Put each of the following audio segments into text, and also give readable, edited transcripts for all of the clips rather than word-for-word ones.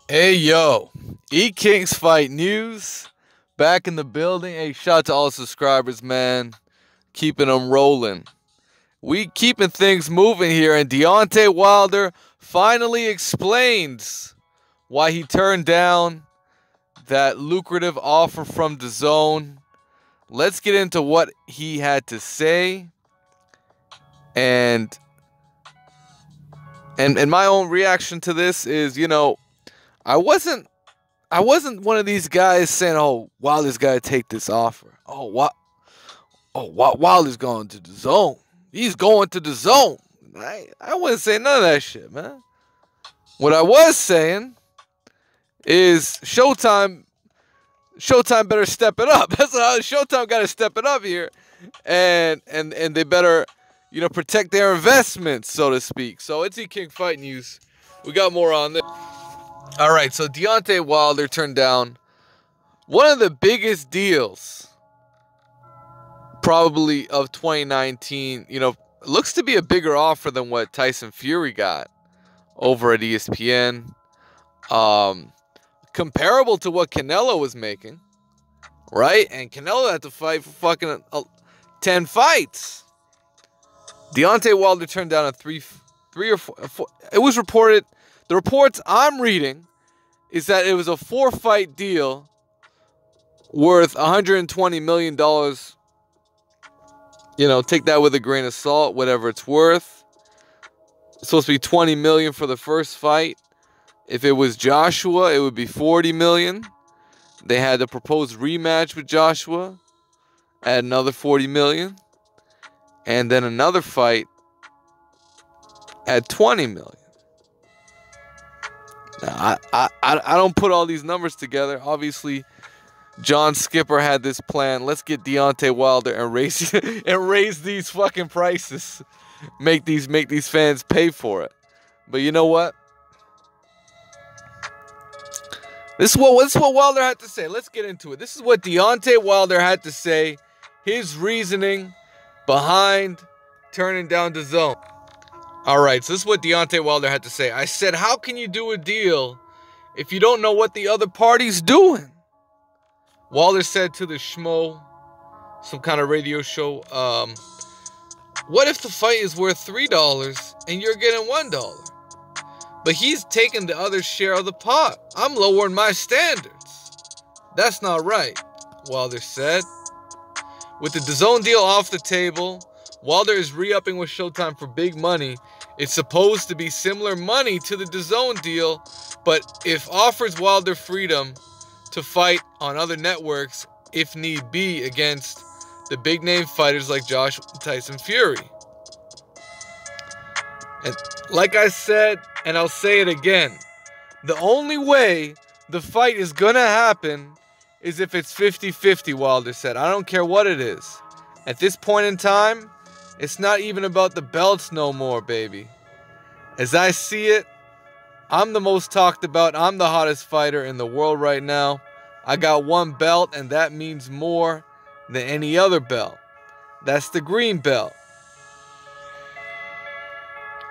Hey yo, E Kings Fight News back in the building. Hey, shout out to all the subscribers, man. Keeping them rolling. We keeping things moving here, and Deontay Wilder finally explains why he turned down that lucrative offer from Dazn. Let's get into what he had to say, and my own reaction to this is, I wasn't one of these guys saying, "Oh, Wilder's got to take this offer." Wilder's going to the zone. He's going to the zone. I wasn't saying none of that shit, man. What I was saying is Showtime better step it up. That's how Showtime got to step it up here, and they better, protect their investments, so to speak. So it's E King Fight News. We got more on this. All right, so Deontay Wilder turned down one of the biggest deals probably of 2019. Looks to be a bigger offer than what Tyson Fury got over at ESPN. Comparable to what Canelo was making, right? And Canelo had to fight for fucking 10 fights. Deontay Wilder turned down a three or four. It was reported. The reports I'm reading is that it was a 4-fight deal worth $120 million. Take that with a grain of salt, whatever it's worth. It's supposed to be $20 million for the first fight. If it was Joshua, it would be $40 million. They had the proposed rematch with Joshua at another $40 million. And then another fight at $20 million. Now, I don't put all these numbers together. Obviously, John Skipper had this plan. Let's get Deontay Wilder and raise these fucking prices. Make these fans pay for it. But you know what? This is what Wilder had to say. Let's get into it. This is what Deontay Wilder had to say. His reasoning behind turning down Dazn. All right, so this is what Deontay Wilder had to say. I said, how can you do a deal if you don't know what the other party's doing? Wilder said to the Schmo, some kind of radio show, what if the fight is worth $3 and you're getting $1? But he's taking the other share of the pot. I'm lowering my standards. That's not right, Wilder said. With the DAZN deal off the table, Wilder is re-upping with Showtime for big money. It's supposed to be similar money to the DAZN deal, but if offers Wilder freedom to fight on other networks, if need be, against the big-name fighters like Joshua and Tyson Fury. And like I said, and I'll say it again, the only way the fight is going to happen is if it's 50-50, Wilder said. I don't care what it is. At this point in time, it's not even about the belts no more, baby. As I see it, I'm the most talked about. I'm the hottest fighter in the world right now. I got one belt, and that means more than any other belt. That's the green belt.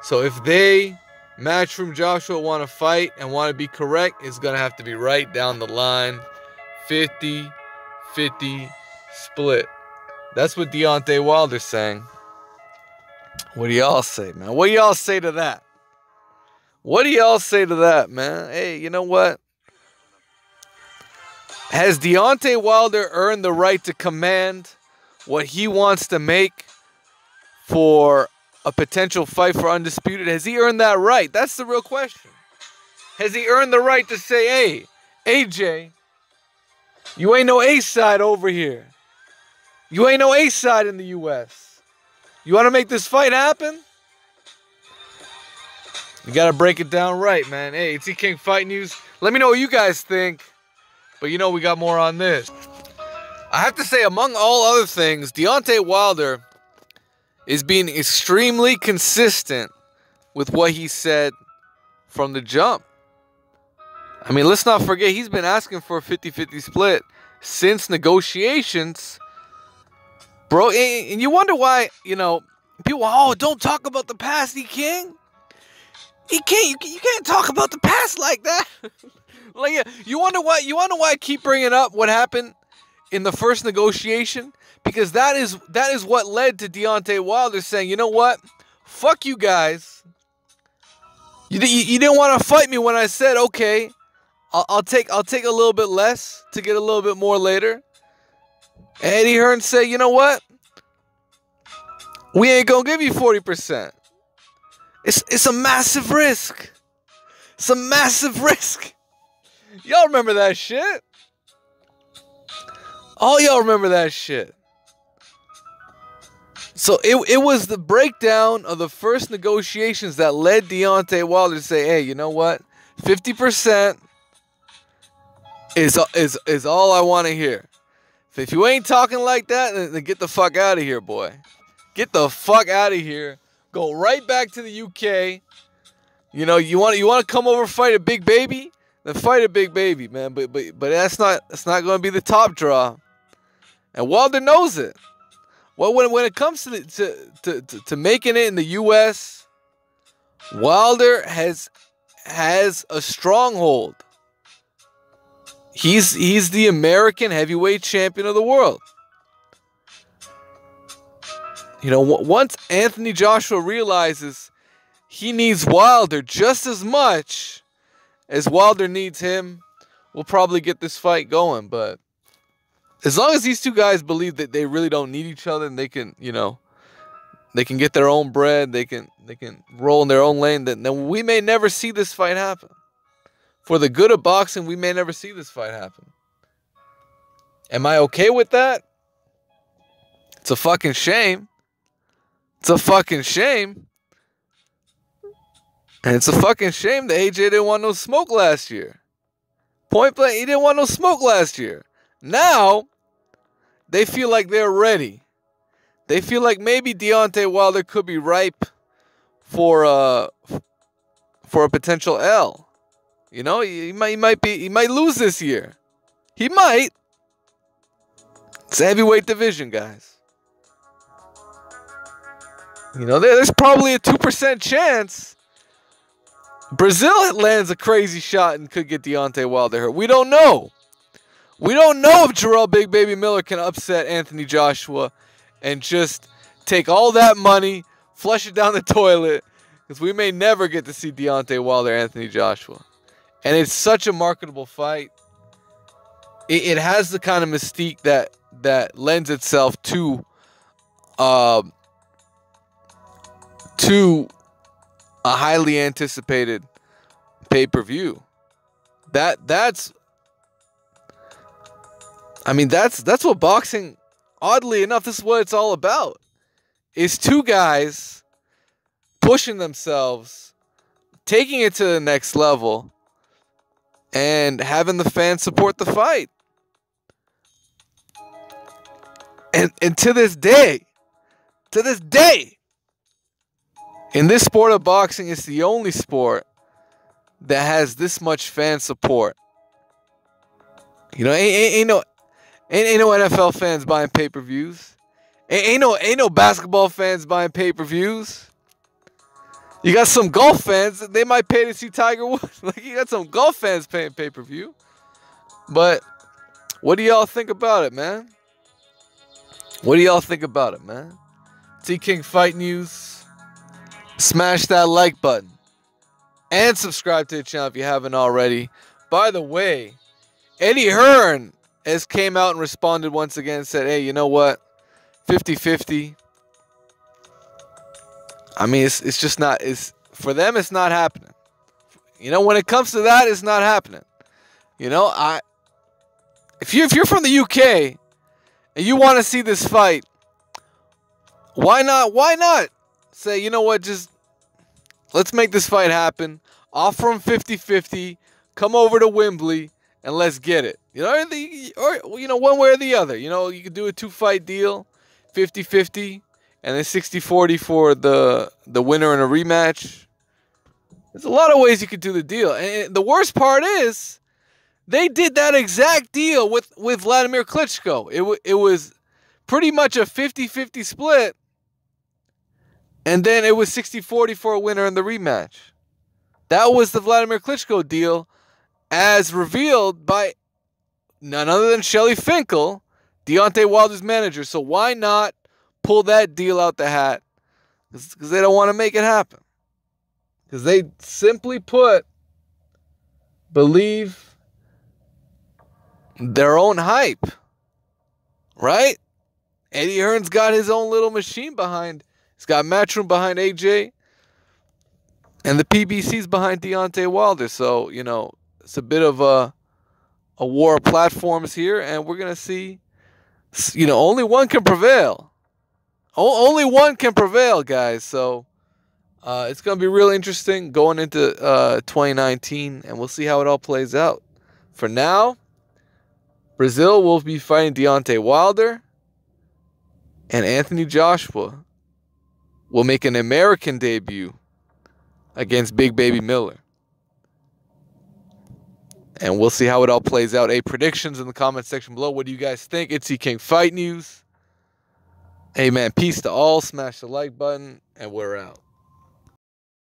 So if they, Matchroom Joshua, want to fight and want to be correct, it's going to have to be right down the line. 50-50 split. That's what Deontay Wilder's saying. What do y'all say, man? What do y'all say to that? What do y'all say to that, man? Hey, you know what? Has Deontay Wilder earned the right to command what he wants to make for a potential fight for Undisputed? Has he earned that right? That's the real question. Has he earned the right to say, hey, AJ, you ain't no A-side over here. You ain't no A-side in the U.S. You want to make this fight happen? You got to break it down right, man. Hey, it's E King Fight News. Let me know what you guys think. But we got more on this. I have to say, among all other things, Deontay Wilder is being extremely consistent with what he said from the jump. I mean, let's not forget, he's been asking for a 50-50 split since negotiations. Bro, and you wonder why, people, oh, don't talk about the past, E King. You can't talk about the past like that. Like, yeah, you wonder why I keep bringing up what happened in the first negotiation, because that is what led to Deontay Wilder saying, you know what, fuck you guys. You didn't want to fight me when I said, okay, I'll take a little bit less to get a little bit more later. And Eddie Hearn said, you know what, we ain't gonna give you 40%. It's a massive risk. It's a massive risk. Y'all remember that shit? All y'all remember that shit. So it was the breakdown of the first negotiations that led Deontay Wilder to say, hey, you know what? 50% is all I want to hear. If you ain't talking like that, then get the fuck out of here, boy. Get the fuck out of here. Go right back to the UK. You know, you want to come over and fight a big baby? Then fight a big baby, man. But that's not going to be the top draw. And Wilder knows it. Well, when it comes to making it in the US, Wilder has a stronghold. He's the American heavyweight champion of the world. You know, once Anthony Joshua realizes he needs Wilder just as much as Wilder needs him, we'll probably get this fight going. But as long as these two guys believe that they really don't need each other and they can, you know, they can get their own bread, they can roll in their own lane, then we may never see this fight happen. For the good of boxing, we may never see this fight happen. Am I okay with that? It's a fucking shame. It's a fucking shame. And it's a fucking shame that AJ didn't want no smoke last year. Point blank, he didn't want no smoke last year. Now, they feel like they're ready. They feel like maybe Deontay Wilder could be ripe for a potential L. You know, he might lose this year. He might. It's a heavyweight division, guys. You know, there's probably a 2% chance Brazil lands a crazy shot and could get Deontay Wilder hurt. We don't know. We don't know if Jarrell Big Baby Miller can upset Anthony Joshua and just take all that money, flush it down the toilet, because we may never get to see Deontay Wilder, Anthony Joshua. And it's such a marketable fight. It has the kind of mystique that lends itself to a highly anticipated pay-per-view. That's what boxing, oddly enough, this is what it's all about. Is two guys pushing themselves, taking it to the next level, and having the fans support the fight. And to this day, in this sport of boxing, it's the only sport that has this much fan support. You know, ain't no NFL fans buying pay-per-views. Ain't no basketball fans buying pay-per-views. You got some golf fans, they might pay to see Tiger Woods. Like, you got some golf fans paying pay-per-view. But what do y'all think about it, man? What do y'all think about it, man? T-King Fight News. Smash that like button. And subscribe to the channel if you haven't already. By the way, Eddie Hearn has came out and responded once again and said, hey, you know what? 50-50. I mean, it's just not, for them, it's not happening. You know, when it comes to that, it's not happening. You know, if you're from the UK and you want to see this fight, why not say, you know what, just let's make this fight happen. Offer them 50-50. Come over to Wembley and let's get it. You know, or you know, one way or the other. You know, you could do a 2-fight deal, 50-50, and then 60-40 for the winner in a rematch. There's a lot of ways you could do the deal. And the worst part is, they did that exact deal with Vladimir Klitschko. It was pretty much a 50-50 split. And then it was 60-40 for a winner in the rematch. That was the Vladimir Klitschko deal as revealed by none other than Shelly Finkel, Deontay Wilder's manager. So why not pull that deal out the hat? Because they don't want to make it happen. Because they simply put, believe their own hype. Right? Eddie Hearn's got his own little machine behind. He's got Matchroom behind AJ. And the PBC's behind Deontay Wilder. So, you know, it's a bit of a war of platforms here. And we're going to see, you know, only one can prevail. Only one can prevail, guys. So it's going to be really interesting going into 2019. And we'll see how it all plays out. For now, Brazil will be fighting Deontay Wilder. And Anthony Joshua will make an American debut against Big Baby Miller. And we'll see how it all plays out. Predictions in the comment section below. What do you guys think? It's King Fight News. Hey, man, peace to all. Smash the like button, and we're out.